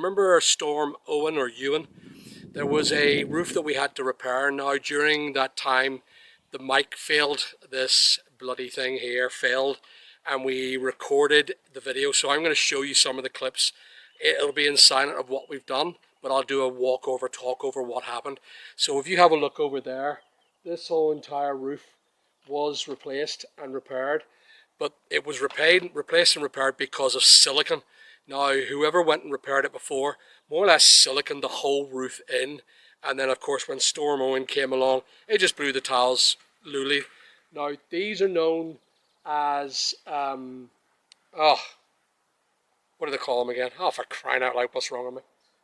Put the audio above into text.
Remember Storm Owen or Ewan? There was a roof that we had to repair. Now during that time the mic failed, this bloody thing here failed, and we recorded the video. So I'm going to show you some of the clips. It'll be in silent of what we've done, but I'll do a talk over what happened. So if you have a look over there, this whole entire roof was replaced and repaired, but it was replaced and repaired because of silicon. Now, whoever went and repaired it before, more or less silicon the whole roof in, and then of course when Storm Owen came along, it just blew the tiles luely. Now, these are known as, what do they call them again? Oh, for crying out loud, what's wrong with me?